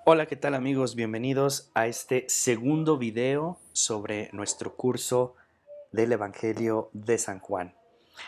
Hola, ¿qué tal amigos? Bienvenidos a este segundo video sobre nuestro curso del Evangelio de San Juan.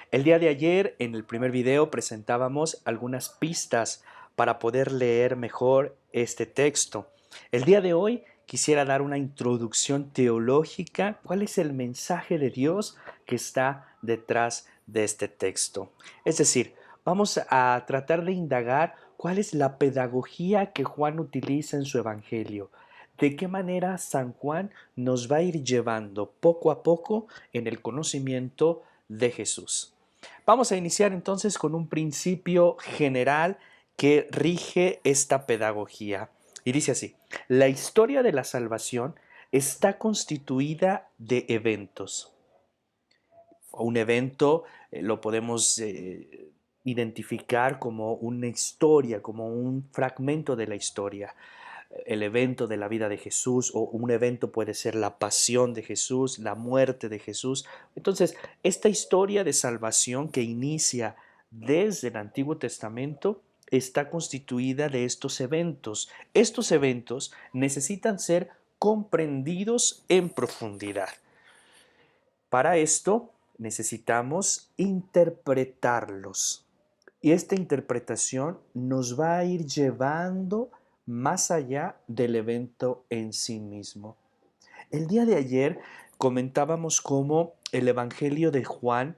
El día de ayer, en el primer video, presentábamos algunas pistas para poder leer mejor este texto. El día de hoy quisiera dar una introducción teológica. ¿Cuál es el mensaje de Dios que está detrás de este texto? Es decir, vamos a tratar de indagar cuál es la pedagogía que Juan utiliza en su Evangelio. ¿De qué manera San Juan nos va a ir llevando poco a poco en el conocimiento de Jesús? Vamos a iniciar entonces con un principio general que rige esta pedagogía. Y dice así: la historia de la salvación está constituida de eventos. Un evento lo podemos identificar como una historia, como un fragmento de la historia. El evento de la vida de Jesús, o un evento puede ser la pasión de Jesús, la muerte de Jesús. Entonces, esta historia de salvación que inicia desde el Antiguo Testamento está constituida de estos eventos. Estos eventos necesitan ser comprendidos en profundidad. Para esto necesitamos interpretarlos. Y esta interpretación nos va a ir llevando más allá del evento en sí mismo. El día de ayer comentábamos cómo el Evangelio de Juan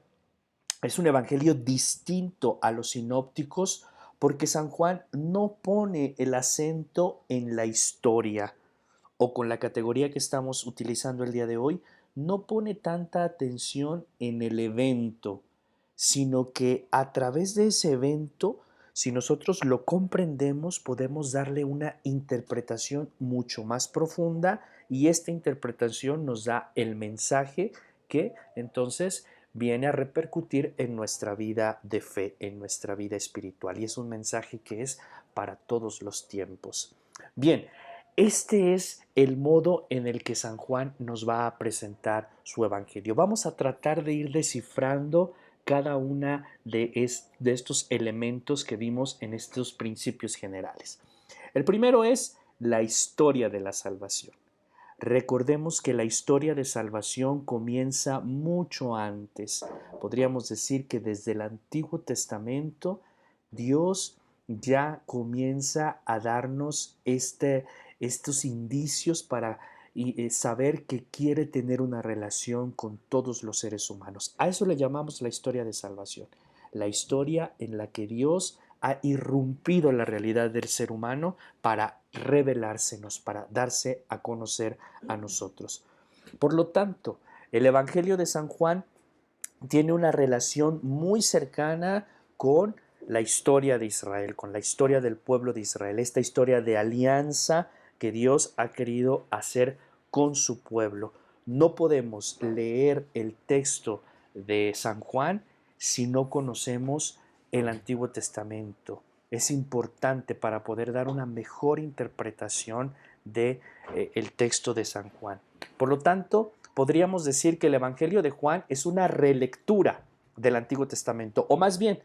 es un evangelio distinto a los sinópticos porque San Juan no pone el acento en la historia, o con la categoría que estamos utilizando el día de hoy, no pone tanta atención en el evento, sino que a través de ese evento, si nosotros lo comprendemos, podemos darle una interpretación mucho más profunda, y esta interpretación nos da el mensaje que entonces viene a repercutir en nuestra vida de fe, en nuestra vida espiritual, y es un mensaje que es para todos los tiempos. Bien, este es el modo en el que San Juan nos va a presentar su evangelio. Vamos a tratar de ir descifrando cada una de estos elementos que vimos en estos principios generales. El primero es la historia de la salvación. Recordemos que la historia de salvación comienza mucho antes. Podríamos decir que desde el Antiguo Testamento Dios ya comienza a darnos estos indicios para saber que quiere tener una relación con todos los seres humanos. A eso le llamamos la historia de salvación, la historia en la que Dios ha irrumpido la realidad del ser humano para revelársenos, para darse a conocer a nosotros. Por lo tanto, el Evangelio de San Juan tiene una relación muy cercana con la historia de Israel, con la historia del pueblo de Israel, esta historia de alianza que Dios ha querido hacer con su pueblo. No podemos leer el texto de San Juan si no conocemos el Antiguo Testamento. Es importante para poder dar una mejor interpretación de el texto de San Juan. Por lo tanto, podríamos decir que el Evangelio de Juan es una relectura del Antiguo Testamento, o más bien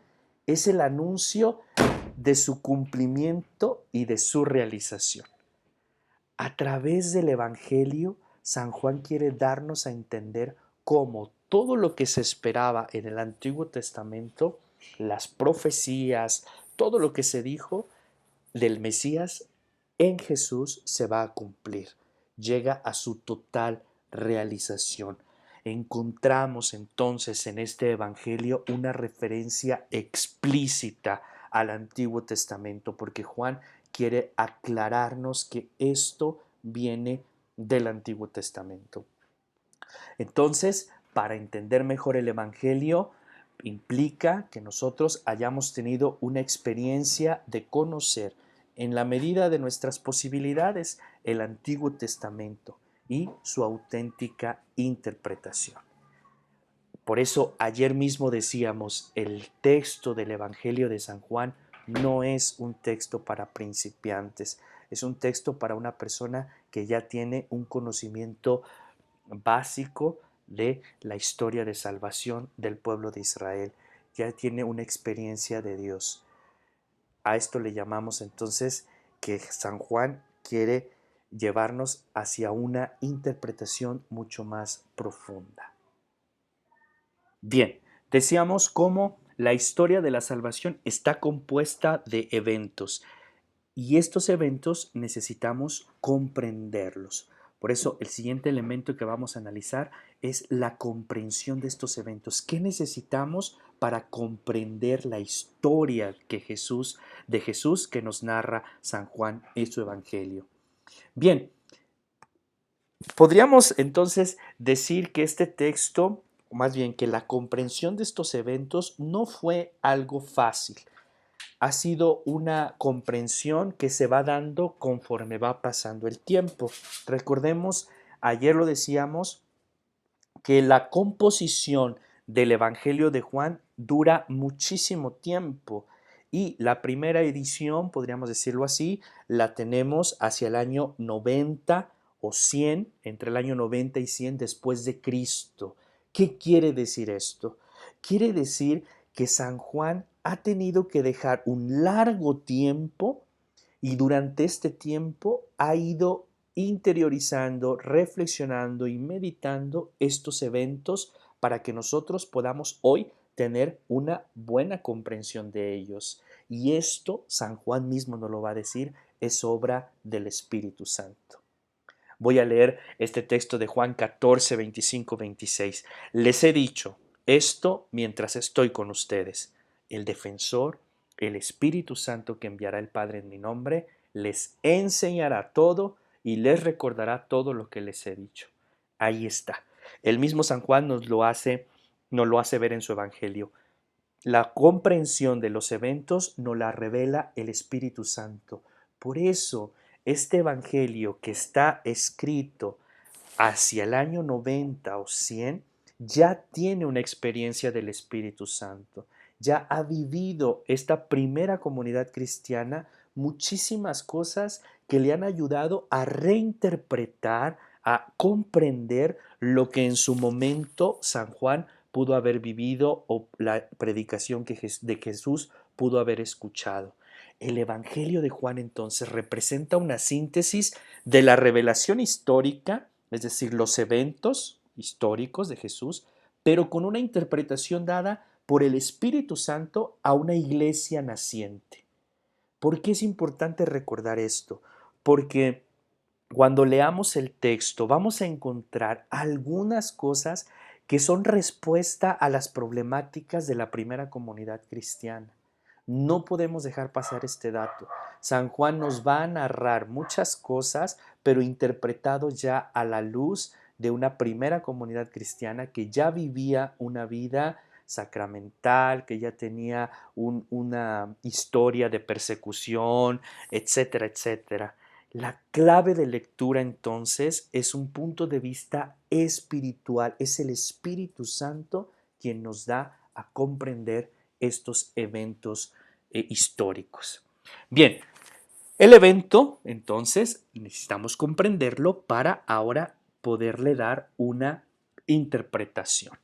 es el anuncio de su cumplimiento y de su realización. A través del Evangelio, San Juan quiere darnos a entender cómo todo lo que se esperaba en el Antiguo Testamento, las profecías, todo lo que se dijo del Mesías en Jesús se va a cumplir, llega a su total realización. Encontramos entonces en este Evangelio una referencia explícita al Antiguo Testamento, porque Juan quiere aclararnos que esto viene del Antiguo Testamento. Entonces, para entender mejor el Evangelio, implica que nosotros hayamos tenido una experiencia de conocer, en la medida de nuestras posibilidades, el Antiguo Testamento y su auténtica interpretación. Por eso ayer mismo decíamos, el texto del Evangelio de San Juan no es un texto para principiantes, es un texto para una persona que ya tiene un conocimiento básico de la historia de salvación del pueblo de Israel, ya tiene una experiencia de Dios. A esto le llamamos entonces que San Juan quiere llevarnos hacia una interpretación mucho más profunda. Bien, decíamos cómo la historia de la salvación está compuesta de eventos y estos eventos necesitamos comprenderlos. Por eso el siguiente elemento que vamos a analizar es la comprensión de estos eventos. ¿Qué necesitamos para comprender la historia de Jesús que nos narra San Juan en su Evangelio? Bien, podríamos entonces decir que este texto, o más bien que la comprensión de estos eventos no fue algo fácil. Ha sido una comprensión que se va dando conforme va pasando el tiempo. Recordemos, ayer lo decíamos, que la composición del Evangelio de Juan dura muchísimo tiempo y la primera edición, podríamos decirlo así, la tenemos hacia el año 90 o 100, entre el año 90 y 100 después de Cristo. ¿Qué quiere decir esto? Quiere decir que San Juan ha tenido que dejar un largo tiempo y durante este tiempo ha ido interiorizando, reflexionando y meditando estos eventos para que nosotros podamos hoy tener una buena comprensión de ellos. Y esto, San Juan mismo nos lo va a decir, es obra del Espíritu Santo. Voy a leer este texto de Juan 14, 25, 26. Les he dicho esto mientras estoy con ustedes. El defensor, el Espíritu Santo que enviará el Padre en mi nombre, les enseñará todo y les recordará todo lo que les he dicho. Ahí está. El mismo San Juan nos lo hace ver en su Evangelio. La comprensión de los eventos nos la revela el Espíritu Santo. Por eso, este Evangelio que está escrito hacia el año 90 o 100 ya tiene una experiencia del Espíritu Santo. Ya ha vivido esta primera comunidad cristiana muchísimas cosas que le han ayudado a reinterpretar, a comprender lo que en su momento San Juan pudo haber vivido o la predicación de Jesús pudo haber escuchado. El Evangelio de Juan entonces representa una síntesis de la revelación histórica, es decir, los eventos históricos de Jesús, pero con una interpretación dada por el Espíritu Santo a una iglesia naciente. ¿Por qué es importante recordar esto? Porque cuando leamos el texto vamos a encontrar algunas cosas que son respuesta a las problemáticas de la primera comunidad cristiana. No podemos dejar pasar este dato. San Juan nos va a narrar muchas cosas, pero interpretado ya a la luz de una primera comunidad cristiana que ya vivía una vida sacramental, que ya tenía una historia de persecución, etcétera, etcétera. La clave de lectura entonces es un punto de vista espiritual, es el Espíritu Santo quien nos da a comprender estos eventos históricos. Bien, el evento entonces necesitamos comprenderlo para ahora poderle dar una interpretación.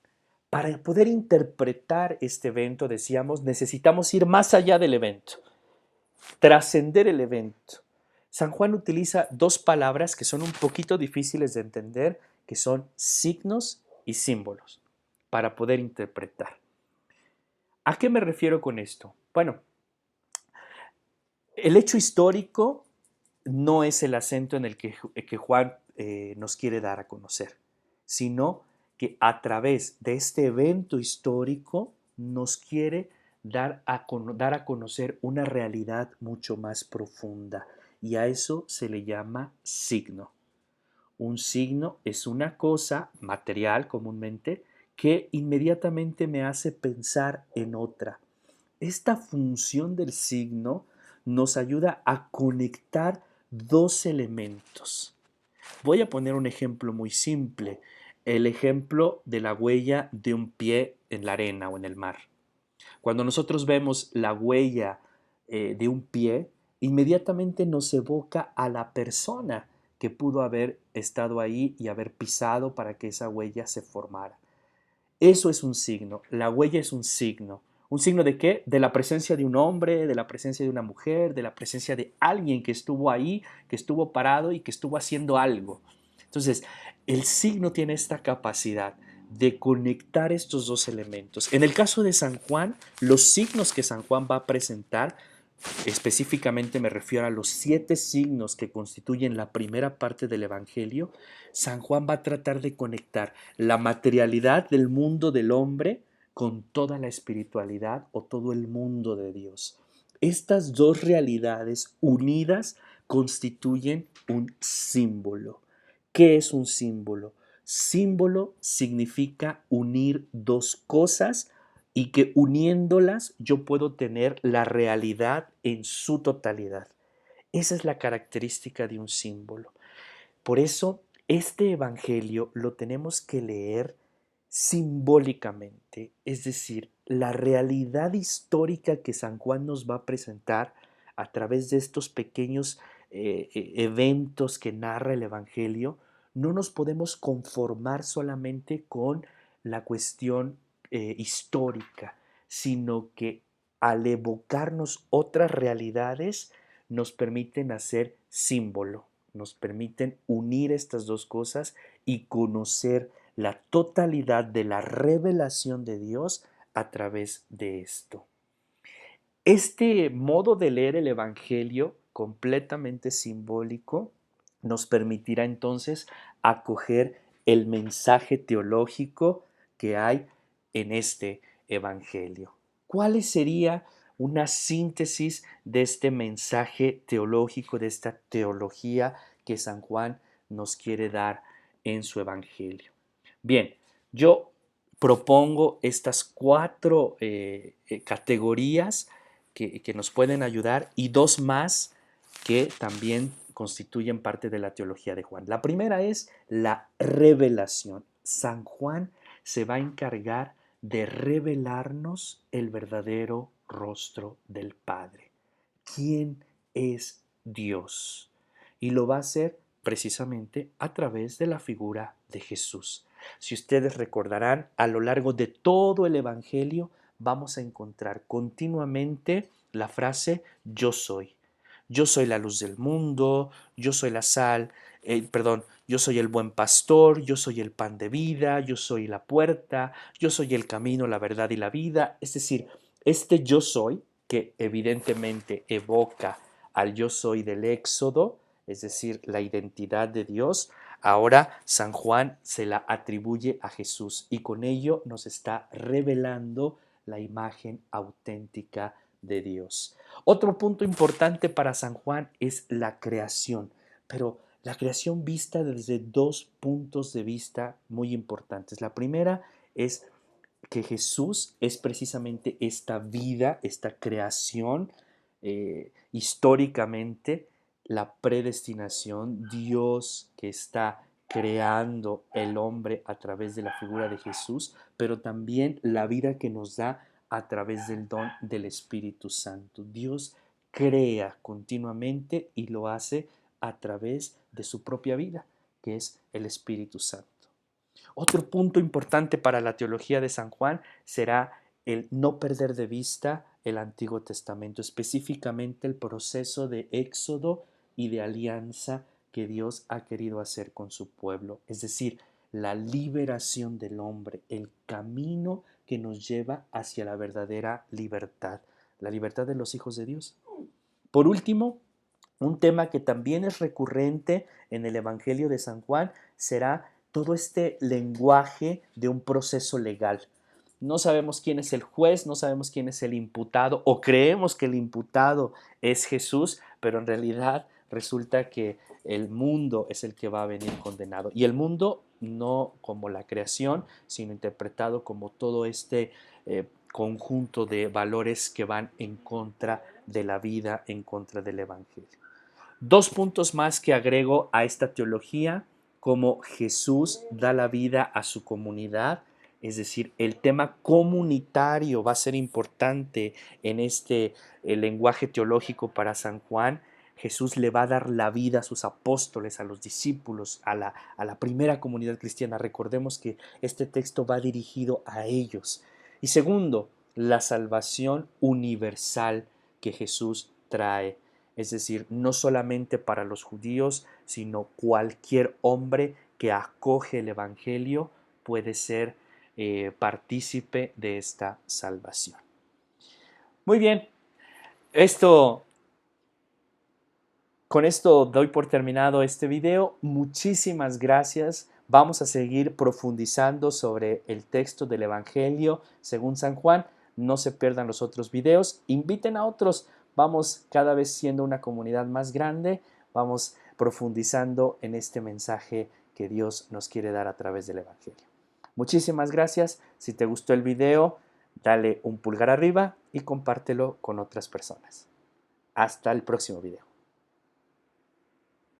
Para poder interpretar este evento, decíamos, necesitamos ir más allá del evento, trascender el evento. San Juan utiliza dos palabras que son un poquito difíciles de entender, que son signos y símbolos, para poder interpretar. ¿A qué me refiero con esto? Bueno, el hecho histórico no es el acento en el que Juan nos quiere dar a conocer, sino que a través de este evento histórico nos quiere dar a conocer una realidad mucho más profunda y a eso se le llama signo. Un signo es una cosa material comúnmente que inmediatamente me hace pensar en otra. Esta función del signo nos ayuda a conectar dos elementos. Voy a poner un ejemplo muy simple, el ejemplo de la huella de un pie en la arena o en el mar. Cuando nosotros vemos la huella de un pie, inmediatamente nos evoca a la persona que pudo haber estado ahí y haber pisado para que esa huella se formara. Eso es un signo, la huella es un signo. ¿Un signo de qué? De la presencia de un hombre, de la presencia de una mujer, de la presencia de alguien que estuvo ahí, que estuvo parado y que estuvo haciendo algo. Entonces, el signo tiene esta capacidad de conectar estos dos elementos. En el caso de San Juan, los signos que San Juan va a presentar, específicamente me refiero a los 7 signos que constituyen la primera parte del Evangelio. San Juan va a tratar de conectar la materialidad del mundo del hombre con toda la espiritualidad o todo el mundo de Dios. Estas dos realidades unidas constituyen un símbolo. ¿Qué es un símbolo? Símbolo significa unir dos cosas y que uniéndolas yo puedo tener la realidad en su totalidad. Esa es la característica de un símbolo. Por eso, este evangelio lo tenemos que leer simbólicamente, es decir, la realidad histórica que San Juan nos va a presentar a través de estos pequeños eventos que narra el evangelio, no nos podemos conformar solamente con la cuestión histórica, sino que al evocarnos otras realidades nos permiten hacer símbolo, nos permiten unir estas dos cosas y conocer la totalidad de la revelación de Dios a través de esto. Este modo de leer el Evangelio, completamente simbólico, nos permitirá entonces acoger el mensaje teológico que hay en este Evangelio. ¿Cuál sería una síntesis de este mensaje teológico, de esta teología que San Juan nos quiere dar en su Evangelio? Bien, yo propongo estas 4 categorías que nos pueden ayudar y 2 más que también constituyen parte de la teología de Juan. La primera es la revelación. San Juan se va a encargar de revelarnos el verdadero rostro del Padre. ¿Quién es Dios? Y lo va a hacer precisamente a través de la figura de Jesús. Si ustedes recordarán, a lo largo de todo el Evangelio vamos a encontrar continuamente la frase yo soy. Yo soy la luz del mundo, yo soy la sal, yo soy el buen pastor, yo soy el pan de vida, yo soy la puerta, yo soy el camino, la verdad y la vida. Es decir, este yo soy, que evidentemente evoca al yo soy del Éxodo, es decir, la identidad de Dios, ahora San Juan se la atribuye a Jesús y con ello nos está revelando la imagen auténtica de Dios. Otro punto importante para San Juan es la creación, pero la creación vista desde 2 puntos de vista muy importantes. La primera es que Jesús es precisamente esta vida, esta creación, históricamente, la predestinación, Dios que está creando el hombre a través de la figura de Jesús, pero también la vida que nos da a través del don del Espíritu Santo. Dios crea continuamente y lo hace a través de su propia vida, que es el Espíritu Santo. Otro punto importante para la teología de San Juan será el no perder de vista el Antiguo Testamento, específicamente el proceso de éxodo y de alianza que Dios ha querido hacer con su pueblo, es decir, la liberación del hombre, el camino que nos lleva hacia la verdadera libertad, la libertad de los hijos de Dios. Por último, un tema que también es recurrente en el Evangelio de San Juan será todo este lenguaje de un proceso legal. No sabemos quién es el juez, no sabemos quién es el imputado, o creemos que el imputado es Jesús, pero en realidad resulta que el mundo es el que va a venir condenado. Y el mundo no como la creación, sino interpretado como todo este conjunto de valores que van en contra de la vida, en contra del Evangelio. 2 puntos más que agrego a esta teología: como Jesús da la vida a su comunidad, es decir, el tema comunitario va a ser importante en este lenguaje teológico para San Juan. Jesús le va a dar la vida a sus apóstoles, a los discípulos, a la primera comunidad cristiana. Recordemos que este texto va dirigido a ellos. Y segundo, la salvación universal que Jesús trae. Es decir, no solamente para los judíos, sino cualquier hombre que acoge el Evangelio puede ser partícipe de esta salvación. Muy bien, esto con esto doy por terminado este video. Muchísimas gracias. Vamos a seguir profundizando sobre el texto del Evangelio según San Juan. No se pierdan los otros videos. Inviten a otros. Vamos cada vez siendo una comunidad más grande. Vamos profundizando en este mensaje que Dios nos quiere dar a través del Evangelio. Muchísimas gracias. Si te gustó el video, dale un pulgar arriba y compártelo con otras personas. Hasta el próximo video.